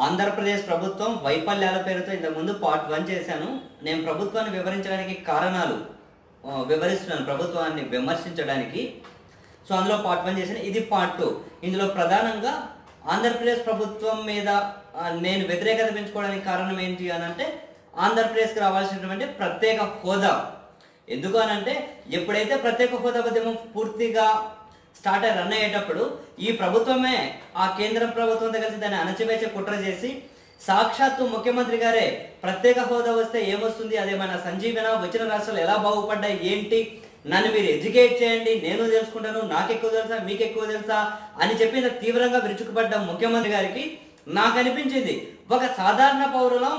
ఆంధ్రప్రదేశ్ ప్రభుత్వం వైఫల్యాల పేరుతో ఇంతకుముందు పార్ట్ 1 చేశాను. నేను ప్రభుత్వాన్ని వివరించడానికి కారణాలు వివరిస్తున్నాను, ప్రభుత్వాన్ని విమర్శించడానికి. సో అందులో పార్ట్ 1 చేశాను, ఇది పార్ట్ 2. ఇందులో ప్రధానంగా ఆంధ్రప్రదేశ్ ప్రభుత్వం మీద నేను వ్యతిరేకత పెంచుకోవడానికి కారణం ఏంటి అని అంటే, ఆంధ్రప్రదేశ్కి రావాల్సినటువంటి ప్రత్యేక హోదా. ఎందుకు అని అంటే, ఎప్పుడైతే ప్రత్యేక హోదా ఉద్యమం పూర్తిగా స్టార్ట్ అయ్యి రన్ అయ్యేటప్పుడు ఈ ప్రభుత్వమే ఆ కేంద్ర ప్రభుత్వంతో కలిసి దాన్ని అణచివేసే కుట్ర చేసి, సాక్షాత్తు ముఖ్యమంత్రి గారే ప్రత్యేక హోదా వస్తే ఏమొస్తుంది, అదేమైనా సంజీవన, వచ్చిన రాష్ట్రాలు ఎలా బాగుపడ్డాయి ఏంటి, నన్ను మీరు ఎడ్యుకేట్ చేయండి, నేను తెలుసుకుంటాను, నాకు ఎక్కువ తెలుసా మీకు ఎక్కువ తెలుసా అని చెప్పి తీవ్రంగా విరుచుకుపడ్డ ముఖ్యమంత్రి గారికి నాకు అనిపించింది, ఒక సాధారణ పౌరులం,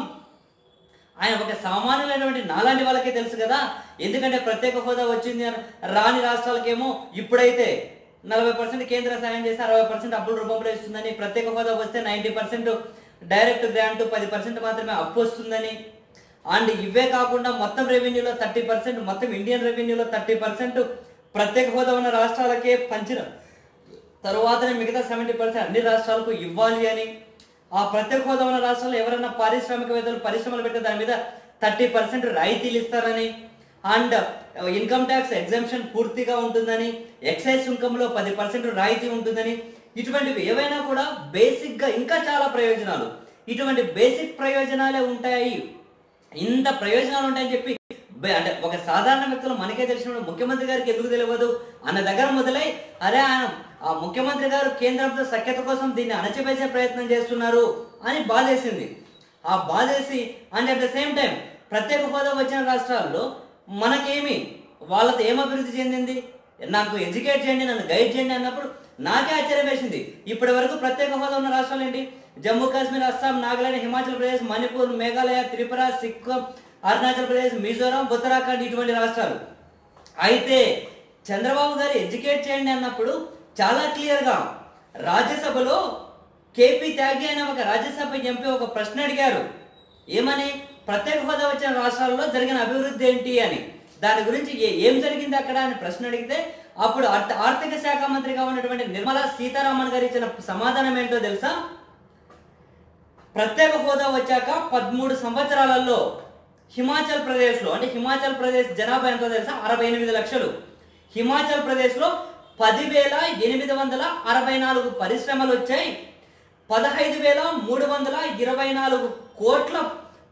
ఆయన ఒక సామాన్యులైనటువంటి నాలాంటి వాళ్ళకే తెలుసు కదా. ఎందుకంటే ప్రత్యేక హోదా వచ్చింది అని రాని రాష్ట్రాలకేమో ఇప్పుడైతే 40% కేంద్ర సాయం చేసి 60% అప్పుల రూపంలో ఇస్తుందని, ప్రత్యేక హోదా వస్తే 90% డైరెక్ట్ గ్రాంట్, 10% మాత్రమే అప్పు వస్తుందని, అండ్ ఇవే కాకుండా మొత్తం రెవెన్యూలో 30%, మొత్తం ఇండియన్ రెవెన్యూలో 30% ప్రత్యేక హోదా ఉన్న రాష్ట్రాలకే పంచిన తరువాతనే మిగతా 70% అన్ని రాష్ట్రాలకు ఇవ్వాలి అని, ఆ ప్రత్యేక హోదా ఉన్న రాష్ట్రాల్లో ఎవరైనా పారిశ్రామికవేత్తలు పరిశ్రమలు పెడితే దాని మీద 30% రాయితీలు ఇస్తారని, అండ్ ఇన్కమ్ ట్యాక్స్ ఎగ్జంప్షన్ పూర్తిగా ఉంటుందని, ఎక్సైజ్ సుంకంలో 10% రాయితీ ఉంటుందని, ఇటువంటివి ఏవైనా కూడా బేసిక్గా ఇంకా చాలా ప్రయోజనాలు, ఇటువంటి బేసిక్ ప్రయోజనాలే ఉంటాయి. ఇంత ప్రయోజనాలు ఉంటాయని చెప్పి అంటే ఒక సాధారణ వ్యక్తులు మనకే తెలిసినప్పుడు ముఖ్యమంత్రి గారికి ఎందుకు తెలియదు అన్న దగ్గర మొదలై, అరే ఆ ముఖ్యమంత్రి గారు కేంద్రంతో సఖ్యత కోసం దీన్ని అణచివేసే ప్రయత్నం చేస్తున్నారు అని బాధేసింది. ఆ బాధేసి and at the same time ప్రత్యేక హోదా వచ్చిన రాష్ట్రాల్లో మనకేమి వాళ్ళతో ఏం అభివృద్ధి చెందింది, నాకు ఎడ్యుకేట్ చేయండి, నన్ను గైడ్ చేయండి అన్నప్పుడు నాకే ఆశ్చర్యం వేసింది. ఇప్పటి వరకు ప్రత్యేక హోదా ఉన్న రాష్ట్రాలు ఏంటి? జమ్మూ కాశ్మీర్, అస్సాం, నాగాలాండ్, హిమాచల్ ప్రదేశ్, మణిపూర్, మేఘాలయ, త్రిపుర, సిక్కిం, అరుణాచల్ ప్రదేశ్, మిజోరాం, ఉత్తరాఖండ్, ఇటువంటి రాష్ట్రాలు. అయితే చంద్రబాబు గారు ఎడ్యుకేట్ చేయండి అన్నప్పుడు చాలా క్లియర్గా రాజ్యసభలో కేపీ త్యాగి అనే ఒక రాజ్యసభ ఎంపీ ఒక ప్రశ్న అడిగారు, ఏమని, ప్రత్యేక హోదా వచ్చిన రాష్ట్రాల్లో జరిగిన అభివృద్ధి ఏంటి అని, దాని గురించి ఏం జరిగింది అక్కడ అని ప్రశ్న అడిగితే, అప్పుడు ఆర్థిక శాఖ మంత్రిగా ఉన్నటువంటి నిర్మలా సీతారామన్ గారు ఇచ్చిన సమాధానం ఏంటో తెలుసా? ప్రత్యేక హోదా వచ్చాక 13 సంవత్సరాలలో హిమాచల్ ప్రదేశ్లో, అంటే హిమాచల్ ప్రదేశ్ జనాభా ఎంతో తెలుసా? 68 లక్షలు. హిమాచల్ ప్రదేశ్లో 10,864 పరిశ్రమలు వచ్చాయి, 15,324 కోట్ల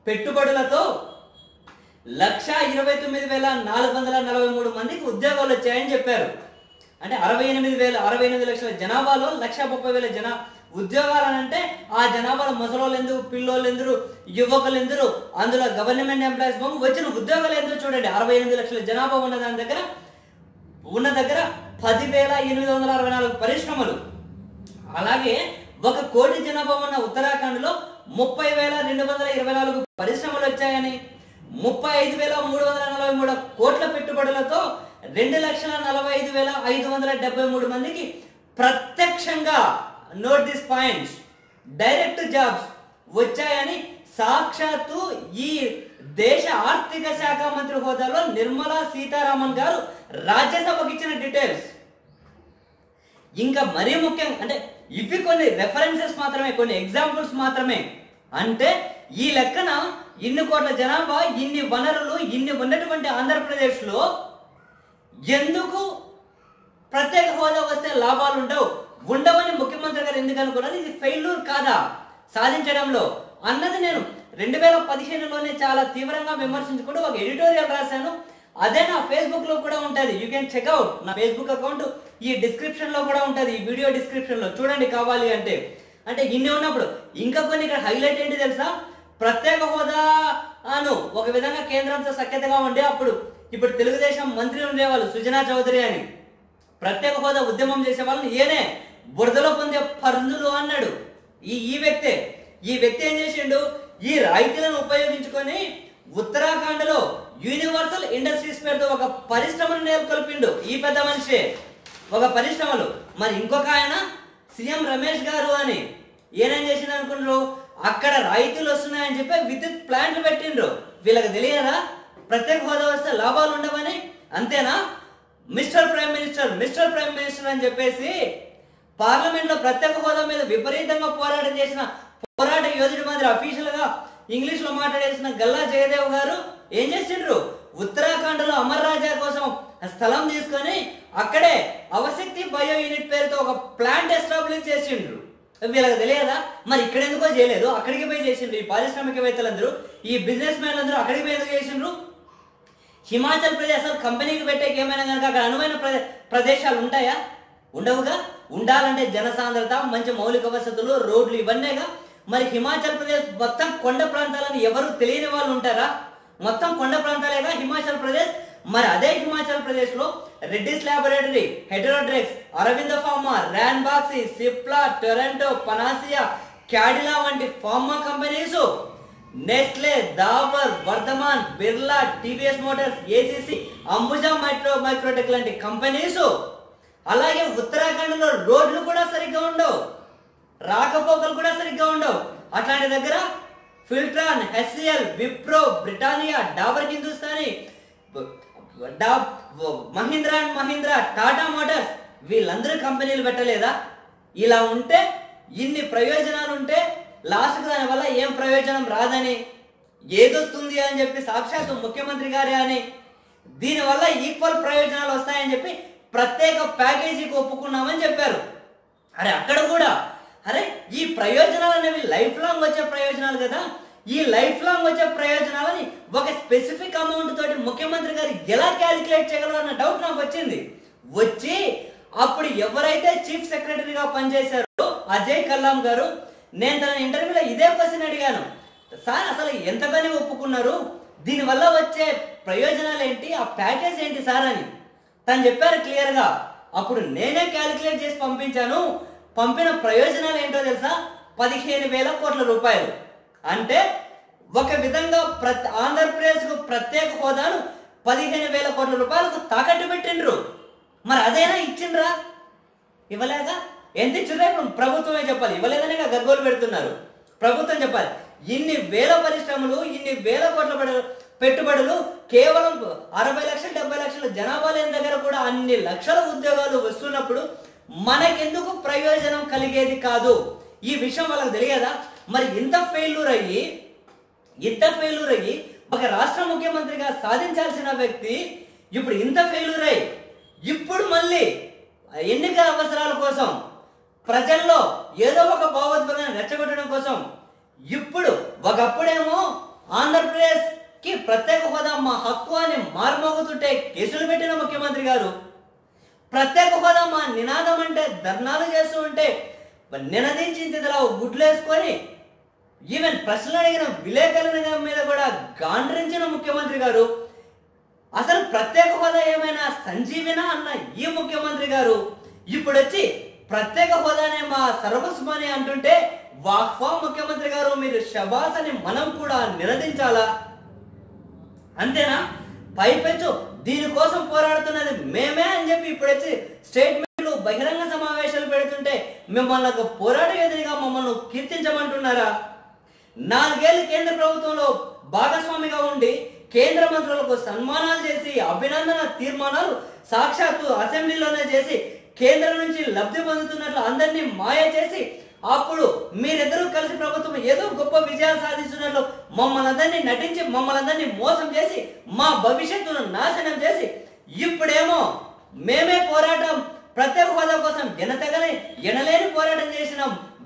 పెట్టుబడులతో 1,29,443 మందికి ఉద్యోగాలు వచ్చాయని చెప్పారు. అంటే 68 లక్షల జనాభాలో 1,30,000 ఉద్యోగాలు అంటే ఆ జనాభాలో ముసలోళ్ళు ఎందుకు, పిల్లోళ్ళు ఎందురు, యువకులు ఎందురు, అందులో గవర్నమెంట్ ఎంప్లాయీస్ వచ్చిన ఉద్యోగాలు ఎందుకు చూడండి. 68 లక్షల జనాభా ఉన్న దాని దగ్గర 10,864 పరిశ్రమలు. అలాగే 1 కోటి జనాభా ఉన్న ఉత్తరాఖండ్లో 30,224 పరిశ్రమలు వచ్చాయని, 35,343 కోట్ల పెట్టుబడులతో 2,45,573 మందికి ప్రత్యక్షంగా, note this points, direct jobs వచ్చాయని సాక్షాత్తు ఈ దేశ ఆర్థిక శాఖ మంత్రి హోదాలో నిర్మలా సీతారామన్ గారు రాజ్యసభకు ఇచ్చిన డీటెయిల్స్. ఇంకా మరీ ముఖ్యంగా అంటే ఇవి కొన్ని రెఫరెన్సెస్ మాత్రమే, కొన్ని ఎగ్జాంపుల్స్ మాత్రమే. అంటే ఈ లెక్కన ఇన్ని కోట్ల జనాభా, ఇన్ని వనరులు, ఇన్ని ఉన్నటువంటి ఆంధ్రప్రదేశ్లో ఎందుకు ప్రత్యేక హోదా వస్తే లాభాలు ఉండవని ముఖ్యమంత్రి గారు ఎందుకు అనుకున్నారు? ఇది ఫెయిల్యూర్ కాదా సాధించడంలో అన్నది నేను 2015లోనే చాలా తీవ్రంగా విమర్శించుకుంటూ ఒక ఎడిటోరియల్ రాశాను. అదే నా ఫేస్బుక్లో కూడా ఉంటుంది, యూ కెన్ చెక్అవుట్. నా ఫేస్బుక్ అకౌంట్ ఈ డిస్క్రిప్షన్లో కూడా ఉంటుంది, ఈ వీడియో డిస్క్రిప్షన్లో చూడండి కావాలి అంటే. అంటే ఇన్ని ఉన్నప్పుడు ఇంకా కొన్ని ఇక్కడ హైలైట్ ఏంటి తెలుసా? ప్రత్యేక హోదాను ఒక విధంగా కేంద్రంతో సఖ్యతగా ఉండే ఇప్పుడు తెలుగుదేశం మంత్రి ఉండేవాళ్ళు సుజనా చౌదరి అని, ప్రత్యేక హోదా ఉద్యమం చేసే వాళ్ళని ఏనే బురదలో పొందే పర్నులు అన్నాడు. ఈ వ్యక్తి ఏం చేసిండు? ఈ రాయితీలను ఉపయోగించుకొని ఉత్తరాఖండ్లో యూనివర్సల్ ఇండస్ట్రీస్ పేరుతో ఒక పరిశ్రమను నెలకొల్పిండు ఈ పెద్ద మనిషి, ఒక పరిశ్రమలు. మరి ఇంకొక ఆయన సీఎం రమేష్ గారు అని ఏనేం చేసిండు అనుకుంటారు? అక్కడ రాయితీలు వస్తున్నాయని చెప్పి విద్యుత్ ప్లాంట్లు పెట్టిండ్రు. వీళ్ళకి తెలియదా ప్రత్యేక హోదా వస్తే లాభాలు ఉండవని? అంతేనా? మిస్టర్ ప్రైమ్ మినిస్టర్ అని చెప్పేసి పార్లమెంట్లో ప్రత్యేక హోదా మీద విపరీతంగా పోరాటం చేసిన పోరాట యోధుడి మాదిరి అఫీషియల్ గా ఇంగ్లీష్ లో మాట్లాడేసిన గల్లా జయదేవ్ గారు ఏం చేసిండ్రు, ఉత్తరాఖండ్ లో అమర్ రాజా కోసం స్థలం తీసుకొని అక్కడే అవశక్తి బయో యూనిట్ పేరుతో ఒక ప్లాంట్ ఎస్టాబ్లిష్ చేసిండ్రు. వీళ్ళకి తెలియదా? మరి ఇక్కడ ఎందుకో చేయలేదు, అక్కడికి పోయి చేసిండ్రు. ఈ పారిశ్రామికవేత్తలందరూ, ఈ బిజినెస్ మ్యాన్లందరూ అక్కడికి పోయి ఎందుకు చేసిండ్రు? హిమాచల్ ప్రదేశ్ కంపెనీకి పెట్టేకి ఏమైనా కనుక అక్కడ అనువైన ప్రదేశాలు ఉంటాయా? ఉండవుగా. ఉండాలంటే జనసాంద్రత, మంచి మౌలిక వసతులు, రోడ్లు ఇవన్నీగా. మరి హిమాచల్ ప్రదేశ్ మొత్తం కొండ ప్రాంతాలను ఎవరు తెలియని వాళ్ళు ఉంటారా? మొత్తం కొండ ప్రాంతాలేగా హిమాచల్ ప్రదేశ్. మరి అదే హిమాచల్ ప్రదేశ్ లో రెడ్డిస్ ల్యాబొరేటరీ, హెటెరోడ్రెక్స్, అరవింద ఫార్మా, ర్యాన్బాక్సీ, సిప్లా, టొరంటో, పనాసియా, క్యాడిలా వంటి pharma companies, Nestle, Dabur, Vardhman, Birla, TVS Motors, ACC, Ambuja Microtek లాంటి కంపెనీస్. అలాగే ఉత్తరాఖండ్ లో రోడ్లు కూడా సరిగ్గా ఉండవు, రాకపోకలు కూడా సరిగ్గా ఉండవు. అట్లాంటి దగ్గర ఫిల్ట్రాన్, HCL, Wipro, Britannia, Dabur Hindustani, Mahindra and Mahindra, Tata Motors వీళ్ళందరూ కంపెనీలు పెట్టలేదా? ఇలా ఉంటే, ఇన్ని ప్రయోజనాలు ఉంటే లాస్ట్కి దాని వల్ల ఏం ప్రయోజనం రాదని, ఏదొస్తుంది అని చెప్పి సాక్షాత్తు ముఖ్యమంత్రి గారే అని, దీనివల్ల ఈక్వల్ ప్రయోజనాలు వస్తాయని చెప్పి ప్రత్యేక ప్యాకేజీకి ఒప్పుకున్నామని చెప్పారు. అరే అక్కడ కూడా అరే ఈ ప్రయోజనాలు అనేవి లైఫ్ లాంగ్ వచ్చే ప్రయోజనాలు కదా, ఈ లైఫ్ లాంగ్ వచ్చే ప్రయోజనాలని ఒక స్పెసిఫిక్ అమౌంట్ తోటి ముఖ్యమంత్రి గారు ఎలా క్యాలిక్యులేట్ చేయగలరు అన్న డౌట్ నాకు వచ్చింది. వచ్చి అప్పుడు ఎవరైతే చీఫ్ సెక్రటరీగా పనిచేశారో అజయ్ కల్లాం గారు, నేను తన ఇంటర్వ్యూలో ఇదే క్వశ్చన్ అడిగాను, సార్ అసలు ఎంత పని ఒప్పుకున్నారు, దీనివల్ల వచ్చే ప్రయోజనాలు ఏంటి, ఆ ప్యాకేజ్ ఏంటి సార్ అని. తను చెప్పారు క్లియర్గా. అప్పుడు నేనే క్యాలిక్యులేట్ చేసి పంపించాను. పంపిన ప్రయోజనాలు ఏంటో తెలుసా? 15,000 కోట్ల రూపాయలు. అంటే ఒక విధంగా ఆంధ్రప్రదేశ్కు ప్రత్యేక హోదాను 15,000 కోట్ల రూపాయలకు తాకట్టు పెట్టిండ్రు. మరి అదైనా ఇచ్చిండ్రా? ఇవ్వలేదా? ఎంత ఇచ్చిండ్రా? ప్రభుత్వమే చెప్పాలి. ఇవ్వలేదనే గగ్గోలు పెడుతున్నారు. ప్రభుత్వం చెప్పాలి. ఇన్ని వేల పరిశ్రమలు, ఇన్ని వేల కోట్ల పెట్టుబడులు, కేవలం 60 లక్షలు 70 లక్షల జనాభా లేని దగ్గర కూడా అన్ని లక్షల ఉద్యోగాలు వస్తున్నప్పుడు మనకెందుకు ప్రయోజనం కలిగేది కాదు? ఈ విషయం వాళ్ళకి తెలియదా? మరి ఇంత ఫెయిల్యూర్ అయ్యి ఒక రాష్ట్ర ముఖ్యమంత్రిగా సాధించాల్సిన వ్యక్తి ఇప్పుడు ఇంత ఫెయిల్యూర్ అయ్యి ఇప్పుడు మళ్ళీ ఎన్నికల అవసరాల కోసం ప్రజల్లో ఏదో ఒక భావోద్వేగాన్ని రెచ్చగొట్టడం కోసం ఇప్పుడు ఒకప్పుడేమో ఆంధ్రప్రదేశ్ కి ప్రత్యేక హోదా మా హక్కు అని మార్మోగుతుంటే కేసులు పెట్టిన ముఖ్యమంత్రి గారు, ప్రత్యేక హోదా మా నినాదం అంటే ధర్నాలు చేస్తూ ఉంటే నినదించిందిలా గుడ్లు వేసుకొని ఈవెన్ ప్రశ్నలు అడిగిన విలేకరుల మీద కూడా గాండ్రించిన ముఖ్యమంత్రి గారు, అసలు ప్రత్యేక హోదా ఏమైనా సంజీవినా అన్న ఈ ముఖ్యమంత్రి గారు ఇప్పుడు వచ్చి ప్రత్యేక హోదానే మా సర్వస్వమని అంటుంటే వాహ్వా ముఖ్యమంత్రి గారు, మీరు శబాస్ అని మనం కూడా నినదించాలా? అంతేనా? పైపెచ్చు దీనికోసం పోరాడుతున్నది మేమే అని చెప్పి ఇప్పుడు వచ్చి స్టేట్మెంట్లు, బహిరంగ సమావేశాలు పెడుతుంటే మిమ్మల్ని ఒక పోరాట యోధునిగా మమ్మల్ని కీర్తించమంటున్నారా? 4 ఏళ్ళు కేంద్ర ప్రభుత్వంలో భాగస్వామిగా ఉండి కేంద్ర మంత్రులకు సన్మానాలు చేసి అభినందన తీర్మానాలు సాక్షాత్తు అసెంబ్లీలోనే చేసి కేంద్రం నుంచి లబ్ధి పొందుతున్నట్లు అందరినీ మాయ చేసి అప్పుడు మీరిద్దరూ కలిసి ప్రభుత్వం ఏదో గొప్ప విజయాలు సాధిస్తున్నట్లు మమ్మల్ని అందరినీ నటించి మమ్మల్ని అందరినీ మోసం చేసి మా భవిష్యత్తును నాశనం చేసి ఇప్పుడేమో మేమే పోరాటం ప్రత్యేక హోదా కోసం ఎనలేని పోరాటం చేసిన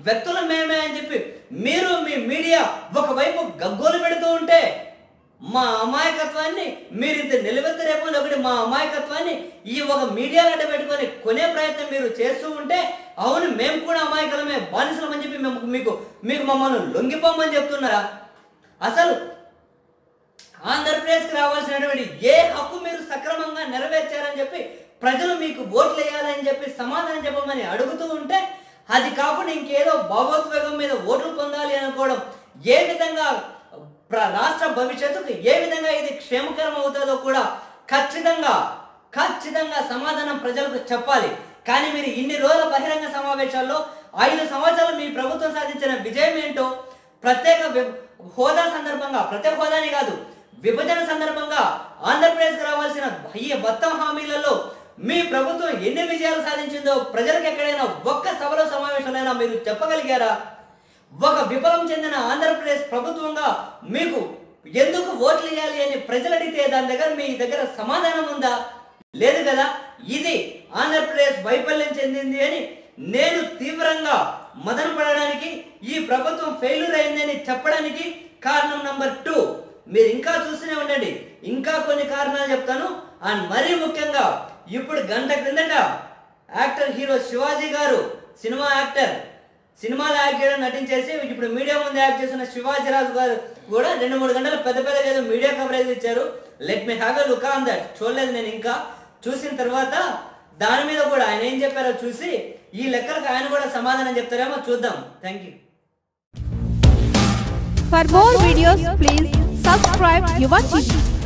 వ్యక్తులు మేమే అని చెప్పి మీరు మీ మీడియా ఒకవైపు గగ్గోలు పెడుతూ ఉంటే మా అమాయకత్వాన్ని మీరు ఇంత నిలబెత్త రేపు ఒకటి మా అమాయకత్వాన్ని ఈ ఒక మీడియాలో అడ్డ పెట్టుకొని కొనే ప్రయత్నం మీరు చేస్తూ ఉంటే, అవును మేము కూడా అమాయకులమే, బానిసలమని చెప్పి మీకు మమ్మల్ని లొంగిపోమని చెప్తున్నారా? అసలు ఆంధ్రప్రదేశ్కి రావాల్సినటువంటి ఏ హక్కు మీరు సక్రమంగా నెరవేర్చారని చెప్పి ప్రజలు మీకు ఓట్లు వేయాలని చెప్పి సమాధానం చెప్పమని అడుగుతూ ఉంటే, అది కాకుండా ఇంకేదో భావోద్వేగం మీద ఓట్లు పొందాలి అనుకోవడం ఏ విధంగా రాష్ట్ర భవిష్యత్తుకు ఏ విధంగా ఇది క్షేమకరం అవుతుందో కూడా ఖచ్చితంగా సమాధానం ప్రజలకు చెప్పాలి. కానీ మీరు ఇన్ని రోజుల బహిరంగ సమావేశాల్లో 5 సంవత్సరాలు మీ ప్రభుత్వం సాధించిన విజయం ఏంటో ప్రత్యేక హోదా సందర్భంగా, ప్రత్యేక హోదాని కాదు విభజన సందర్భంగా ఆంధ్రప్రదేశ్కి రావాల్సిన ఈ మొత్తం హామీలలో మీ ప్రభుత్వం ఎన్ని విజయాలు సాధించిందో ప్రజలకు ఎక్కడైనా ఒక్క సభలో సమావేశంలో మీరు చెప్పగలిగారా? ఒక విఫలం చెందిన ఆంధ్రప్రదేశ్ ప్రభుత్వంగా మీకు ఎందుకు ఓట్లు ఇవ్వాలి అని ప్రజలు అడిగితే దాని దగ్గర మీ దగ్గర సమాధానం ఉందా? లేదు కదా. ఇది ఆంధ్రప్రదేశ్ వైఫల్యం చెందింది అని నేను తీవ్రంగా మదన పడడానికి, ఈ ప్రభుత్వం ఫెయిల్యూర్ అయిందని చెప్పడానికి కారణం నెంబర్ 2. మీరు ఇంకా చూస్తూనే ఉండండి, ఇంకా కొన్ని కారణాలు చెప్తాను. అండ్ మరీ ముఖ్యంగా ఇప్పుడు గంట క్రిందట యాక్టర్ హీరో శివాజీ గారు, సినిమా యాక్టర్, సినిమాలో యాక్ట్ చేయడం నటించేసి ఇప్పుడు మీడియా ముందు యాక్ట్ చేస్తున్న శివాజీ రాజు గారు కూడా 2-3 గంటలు పెద్ద పెద్దగా ఏదో మీడియా కవరేజ్ ఇచ్చారు. Let me have a look on that. చూడలేదు నేను, ఇంకా చూసిన తర్వాత దాని మీద కూడా ఆయన ఏం చెప్పారో చూసి ఈ లెక్కలకు ఆయన కూడా సమాధానం చెప్తారేమో చూద్దాం. Thank you. For more videos, please subscribe Yuva TV.